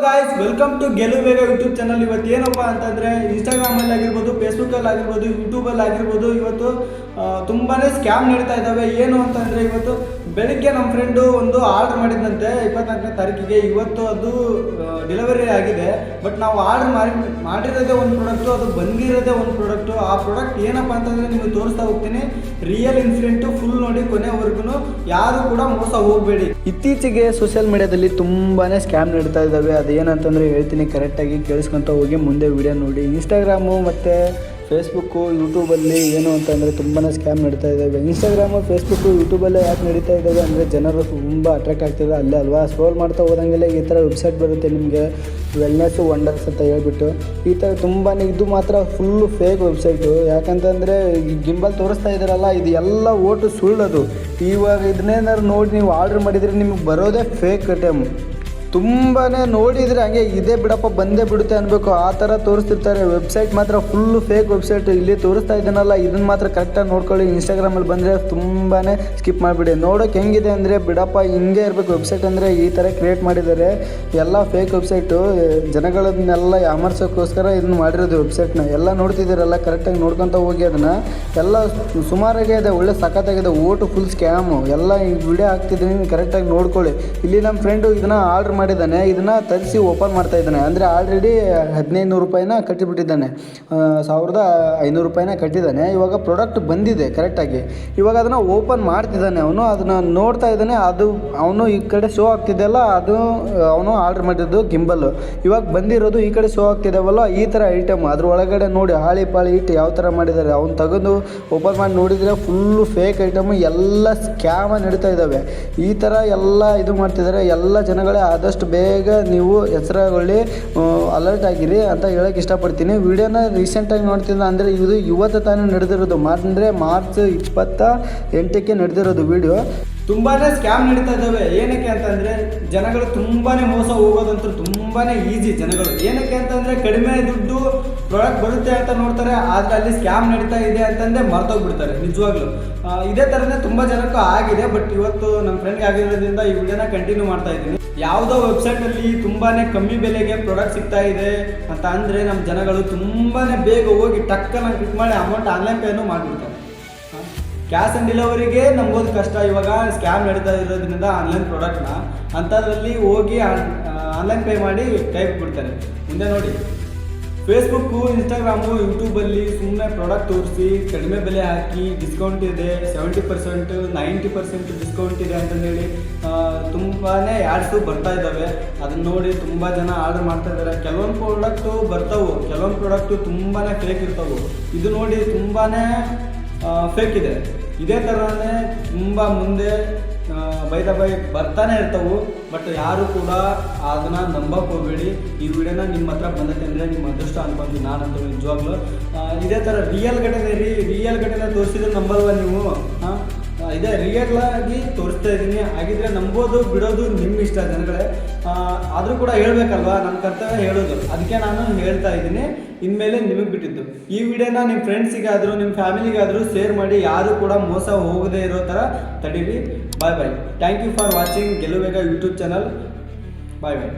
Guys, welcome to ಗೆಲು ಬೇಗ YouTube channel. ಇವತ್ತು ಏನಪ್ಪ ಅಂತಂದರೆ ಇನ್ಸ್ಟಾಗ್ರಾಮಲ್ಲಿ ಆಗಿರ್ಬೋದು, ಫೇಸ್ಬುಕ್ಕಲ್ಲಿ ಆಗಿರ್ಬೋದು, ಯೂಟ್ಯೂಬಲ್ಲಿ ಆಗಿರ್ಬೋದು, ಇವತ್ತು ತುಂಬಾ ಸ್ಕ್ಯಾಮ್ ನಡೀತಾ ಇದ್ದಾವೆ. ಏನು ಅಂತಂದರೆ ಇವತ್ತು ಬೆಳಿಗ್ಗೆ ನಮ್ಮ ಫ್ರೆಂಡು ಒಂದು ಆರ್ಡ್ರ್ ಮಾಡಿದಂತೆ 24ನೇ ತಾರೀಕಿಗೆ. ಇವತ್ತು ಅದು ಡೆಲಿವರಿ ಆಗಿದೆ. ಬಟ್ ನಾವು ಆರ್ಡ್ರ್ ಮಾಡಿರೋದೇ ಒಂದು ಪ್ರಾಡಕ್ಟು, ಅದು ಬಂದಿರೋದೇ ಒಂದು ಪ್ರಾಡಕ್ಟು. ಆ ಪ್ರಾಡಕ್ಟ್ ಏನಪ್ಪ ಅಂತಂದರೆ ನಿಮಗೆ ತೋರಿಸ್ತಾ ಹೋಗ್ತೀನಿ. ರಿಯಲ್ ಇನ್ಸಿಡೆಂಟು ಫುಲ್ ನೋಡಿ ಕೊನೆವರೆಗೂ. ಯಾರು ಕೂಡ ಮೋಸ ಹೋಗಬೇಡಿ. ಇತ್ತೀಚೆಗೆ ಸೋಷಿಯಲ್ ಮೀಡಿಯಾದಲ್ಲಿ ತುಂಬಾ ಸ್ಕ್ಯಾಮ್ ನಡೀತಾ ಇದ್ದಾವೆ. ಅದೇನಂತಂದರೆ ಹೇಳ್ತೀನಿ, ಕರೆಕ್ಟಾಗಿ ಕೇಳಿಸ್ಕೊತ ಹೋಗಿ ಮುಂದೆ ವಿಡಿಯೋ ನೋಡಿ. ಇನ್ಸ್ಟಾಗ್ರಾಮು ಮತ್ತು ಫೇಸ್ಬುಕ್ಕು, ಯೂಟ್ಯೂಬಲ್ಲಿ ಏನು ಅಂತಂದರೆ ತುಂಬಾ ಸ್ಕ್ಯಾಮ್ ನಡೀತಾ ಇದ್ದಾವೆ. ಇನ್ಸ್ಟಾಗ್ರಾಮು, ಫೇಸ್ಬುಕ್ಕು, ಯೂಟ್ಯೂಬಲ್ಲೇ ಯಾಕೆ ನಡೀತಾ ಇದ್ದಾವೆ ಅಂದರೆ ಜನರು ತುಂಬ ಅಟ್ರಾಕ್ಟ್ ಆಗ್ತಿದೆ ಅಲ್ಲೇ ಅಲ್ವಾ. ಸ್ಕ್ರೋಲ್ ಮಾಡ್ತಾ ಹೋದಂಗೆಲ್ಲ ಈ ಥರ ವೆಬ್ಸೈಟ್ ಬರುತ್ತೆ ನಿಮಗೆ, ವೆಲ್ನೆಸ್ಸು ವಂಡರ್ಸ್ ಅಂತ ಹೇಳ್ಬಿಟ್ಟು. ಈ ಥರ ತುಂಬಾ ಇದು ಮಾತ್ರ ಫುಲ್ಲು ಫೇಕ್ ವೆಬ್ಸೈಟು. ಯಾಕಂತಂದರೆ ಗಿಂಬಲ್ ತೋರಿಸ್ತಾ ಇದ್ದಾರಲ್ಲ, ಇದು ಎಲ್ಲ ಓಟು ಸುಳ್ಳದು. ಇವಾಗ ಇದನ್ನೇನಾದ್ರು ನೋಡಿ ನೀವು ಆರ್ಡ್ರ್ ಮಾಡಿದರೆ ನಿಮಗೆ ಬರೋದೇ ಫೇಕ್ ಐಟಮ್. ತುಂಬಾ ನೋಡಿದರೆ ಹಂಗೆ ಇದೇ ಬಿಡಪ್ಪ ಬಂದೇ ಬಿಡುತ್ತೆ ಅನ್ಬೇಕು, ಆ ಥರ ತೋರಿಸ್ತಿರ್ತಾರೆ. ವೆಬ್ಸೈಟ್ ಮಾತ್ರ ಫುಲ್ಲು ಫೇಕ್ ವೆಬ್ಸೈಟ್. ಇಲ್ಲಿ ತೋರಿಸ್ತಾ ಇದ್ದೀನಲ್ಲ, ಇದನ್ನು ಮಾತ್ರ ಕರೆಕ್ಟಾಗಿ ನೋಡ್ಕೊಳ್ಳಿ. ಇನ್ಸ್ಟಾಗ್ರಾಮಲ್ಲಿ ಬಂದರೆ ತುಂಬಾ ಸ್ಕಿಪ್ ಮಾಡಿಬಿಡಿ. ನೋಡೋಕೆ ಹೆಂಗಿದೆ ಅಂದರೆ ಬಿಡಪ್ಪ ಹಿಂಗೆ ಇರಬೇಕು ವೆಬ್ಸೈಟ್ ಅಂದರೆ, ಈ ಥರ ಕ್ರಿಯೇಟ್ ಮಾಡಿದ್ದಾರೆ. ಎಲ್ಲ ಫೇಕ್ ವೆಬ್ಸೈಟು, ಜನಗಳನ್ನೆಲ್ಲ ಯಾಮರ್ಸೋಕ್ಕೋಸ್ಕರ ಇದನ್ನು ಮಾಡಿರೋದು ವೆಬ್ಸೈಟ್ನ. ಎಲ್ಲ ನೋಡ್ತಿದ್ದೀರಲ್ಲ, ಕರೆಕ್ಟಾಗಿ ನೋಡ್ಕೊತ ಹೋಗಿ ಅದನ್ನು. ಎಲ್ಲ ಸುಮಾರಾಗೆ ಇದೆ, ಒಳ್ಳೆ ಸಖತ್ತಾಗಿದೆ. Vote full scam. ಎಲ್ಲ ಈ ವಿಡಿಯೋ ಹಾಕ್ತಿದ್ದೀನಿ, ಕರೆಕ್ಟಾಗಿ ನೋಡ್ಕೊಳ್ಳಿ. ಇಲ್ಲಿ ನಮ್ಮ ಫ್ರೆಂಡು ಇದನ್ನು ಆರ್ಡ್ರ್ ಮಾಡಿದ್ದಾನೆ, ಇದನ್ನು ತರಿಸಿ ಓಪನ್ ಮಾಡ್ತಾ ಇದ್ದಾನೆ. ಅಂದರೆ ಆಲ್ರೆಡಿ 1500 ರೂಪಾಯಿನ ಕಟ್ಟಿಬಿಟ್ಟಿದ್ದಾನೆ, 1500 ರೂಪಾಯಿನ ಕಟ್ಟಿದ್ದಾನೆ. ಇವಾಗ ಪ್ರಾಡಕ್ಟ್ ಬಂದಿದೆ ಕರೆಕ್ಟಾಗಿ. ಇವಾಗ ಅದನ್ನು ಓಪನ್ ಮಾಡ್ತಿದ್ದಾನೆ ಅವನು, ಅದನ್ನು ನೋಡ್ತಾ ಇದ್ದಾನೆ. ಅದು ಅವನು ಈ ಕಡೆ ಶೋ ಆಗ್ತಿದೆಯಲ್ಲ, ಅದು ಅವನು ಆರ್ಡ್ರ್ ಮಾಡಿದ್ದು ಗಿಂಬಲ್ಲು. ಇವಾಗ ಬಂದಿರೋದು ಈ ಕಡೆ ಶೋ ಆಗ್ತಿದ್ದಾವಲ್ಲ, ಈ ಥರ ಐಟಮ್. ಅದ್ರ ಒಳಗಡೆ ನೋಡಿ ಹಾಳಿ ಪಾಳಿ ಇಟ್ಟು ಯಾವ ಥರ ಮಾಡಿದ್ದಾರೆ. ಅವ್ನು ತೆಗೆದು ಓಪನ್ ಮಾಡಿ ನೋಡಿದರೆ ಫುಲ್ಲು ಫೇಕ್ ಐಟಮು, ಎಲ್ಲ ಸ್ಕ್ಯಾಮ ನಡೀತಾ ಇದ್ದಾವೆ. ಈ ಥರ ಎಲ್ಲ ಇದು ಮಾಡ್ತಿದ್ದಾರೆ. ಎಲ್ಲ ಜನಗಳೇ ಆದಷ್ಟು ಬೇಗ ನೀವು ಎಚ್ಚರಗೊಳ್ಳಿ, ಅಲರ್ಟ್ ಆಗಿರಿ ಅಂತ ಹೇಳೋಕ್ಕೆ ಇಷ್ಟಪಡ್ತೀನಿ. ವಿಡಿಯೋನ ರೀಸೆಂಟಾಗಿ ನೋಡ್ತಿದ್ದ ಅಂದರೆ ಇದು ಇವತ್ತು ತಾನೇ ನಡೆದಿರೋದು, ಅಂದರೆ ಮಾರ್ಚ್ 28ಕ್ಕೆ ನಡೆದಿರೋದು ವಿಡಿಯೋ. ತುಂಬಾ ಸ್ಕ್ಯಾಮ್ ನಡೀತಾ ಇದ್ದಾವೆ. ಏನಕ್ಕೆ ಅಂತಂದರೆ ಜನಗಳು ತುಂಬಾ ಮೋಸ ಹೋಗೋದಂತೂ ತುಂಬಾ ಈಸಿ. ಜನಗಳು ಏನಕ್ಕೆ ಅಂತಂದರೆ ಕಡಿಮೆ ದುಡ್ಡು ಪ್ರಾಡಕ್ಟ್ ಬರುತ್ತೆ ಅಂತ ನೋಡ್ತಾರೆ, ಆದರೆ ಅಲ್ಲಿ ಸ್ಕ್ಯಾಮ್ ನಡೀತಾ ಇದೆ ಅಂತಂದರೆ ಮರ್ತೋಗ್ಬಿಡ್ತಾರೆ ನಿಜವಾಗ್ಲೂ. ಇದೇ ಥರನೇ ತುಂಬ ಜನಕ್ಕೂ ಆಗಿದೆ. ಬಟ್ ಇವತ್ತು ನಮ್ಮ ಫ್ರೆಂಡ್ಗೆ ಆಗಿರೋದ್ರಿಂದ ಈ ವಿಡಿಯೋನ ಕಂಟಿನ್ಯೂ ಮಾಡ್ತಾ ಇದ್ದೀನಿ. ಯಾವುದೋ ವೆಬ್ಸೈಟಲ್ಲಿ ತುಂಬಾ ಕಮ್ಮಿ ಬೆಲೆಗೆ ಪ್ರಾಡಕ್ಟ್ ಸಿಗ್ತಾ ಇದೆ ಅಂತ ಅಂದರೆ ನಮ್ಮ ಜನಗಳು ತುಂಬಾ ಬೇಗ ಹೋಗಿ ಟಕ್ಕನ ಕ್ಲಿಕ್ ಮಾಡಿ ಅಮೌಂಟ್ ಆನ್ಲೈನ್ ಪೇನೂ ಮಾಡಿಬಿಡ್ತಾರೆ. ಕ್ಯಾಶ್ ಆನ್ ಡೆಲಿವರಿಗೆ ನಂಬೋದು ಕಷ್ಟ. ಇವಾಗ ಸ್ಕ್ಯಾಮ್ ನಡೀತಾ ಇರೋದ್ರಿಂದ ಆನ್ಲೈನ್ ಪ್ರಾಡಕ್ಟ್ನ ಅಂಥದ್ರಲ್ಲಿ ಹೋಗಿ ಆನ್ಲೈನ್ ಪೇ ಮಾಡಿ ಕೈ ಬಿಡ್ತಾರೆ. ಮುಂದೆ ನೋಡಿ, ಫೇಸ್ಬುಕ್ಕು, ಇನ್ಸ್ಟಾಗ್ರಾಮು, ಯೂಟ್ಯೂಬಲ್ಲಿ ಸುಮ್ಮನೆ ಪ್ರಾಡಕ್ಟ್ ತೋರಿಸಿ ಕಡಿಮೆ ಬೆಲೆ ಹಾಕಿ ಡಿಸ್ಕೌಂಟ್ ಇದೆ, 70%, 90% ಡಿಸ್ಕೌಂಟ್ ಇದೆ ಅಂತಂದೇಳಿ ತುಂಬಾ ಆ್ಯಡ್ಸು ಬರ್ತಾ ಇದ್ದಾವೆ. ಅದನ್ನು ನೋಡಿ ತುಂಬ ಜನ ಆರ್ಡರ್ ಮಾಡ್ತಾ ಇದ್ದಾರೆ. ಕೆಲವೊಂದು ಪ್ರಾಡಕ್ಟು ಬರ್ತಾವೆ, ಕೆಲವೊಂದು ಪ್ರಾಡಕ್ಟು ತುಂಬಾ ಫೇಕ್ ಇರ್ತಾವೆ. ಇದು ನೋಡಿ ತುಂಬಾ ಫೇಕ್ ಇದೆ. ಇದೇ ಥರನೇ ತುಂಬ ಮುಂದೆ ಬೈ ಬರ್ತಾನೆ ಇರ್ತವೆ. ಬಟ್ ಯಾರು ಕೂಡ ಅದನ್ನು ನಂಬಕ್ಕೆ ಹೋಗಬೇಡಿ. ಈ ವಿಡಿಯೋನ ನಿಮ್ಮ ಹತ್ರ ಬಂದೈತೆ ಅಂದರೆ ನಿಮ್ಮ ಅದೃಷ್ಟ ಅನ್ಕೊಂತೀನಿ ನಾನಂತೂ ನಿಜವಾಗ್ಲೂ. ಇದೇ ಥರ ರಿಯಲ್ ಘಟನೆ ತೋರಿಸಿದ್ರೆ ನಂಬಲ್ವ ನೀವು? ಇದೇ ರಿಯಲ್ ಆಗಿ ತೋರಿಸ್ತಾ ಇದ್ದೀನಿ. ಹಾಗಿದ್ರೆ ನಂಬೋದು ಬಿಡೋದು ನಿಮ್ಮ ಇಷ್ಟ ಜನಗಳೇ. ಆದರೂ ಕೂಡ ಹೇಳಬೇಕಲ್ವಾ, ನನ್ನ ಕರ್ತವ್ಯ ಹೇಳೋದು. ಅದಕ್ಕೆ ನಾನು ಹೇಳ್ತಾ ಇದ್ದೀನಿ. ಇನ್ಮೇಲೆ ನಿಮಗೆ ಬಿಟ್ಟಿದ್ದು. ಈ ವಿಡಿಯೋನ ನಿಮ್ಮ ಫ್ರೆಂಡ್ಸಿಗಾದರೂ ನಿಮ್ಮ ಫ್ಯಾಮಿಲಿಗಾದರೂ ಶೇರ್ ಮಾಡಿ. ಯಾರು ಕೂಡ ಮೋಸ ಹೋಗದೇ ಇರೋ ಥರ ತಡೀರಿ. ಬಾಯ್ ಬಾಯ್. ಥ್ಯಾಂಕ್ ಯು ಫಾರ್ ವಾಚಿಂಗ್ ಗೆಲು ಬೇಗ ಯೂಟ್ಯೂಬ್ ಚಾನಲ್. ಬಾಯ್ ಬಾಯ್.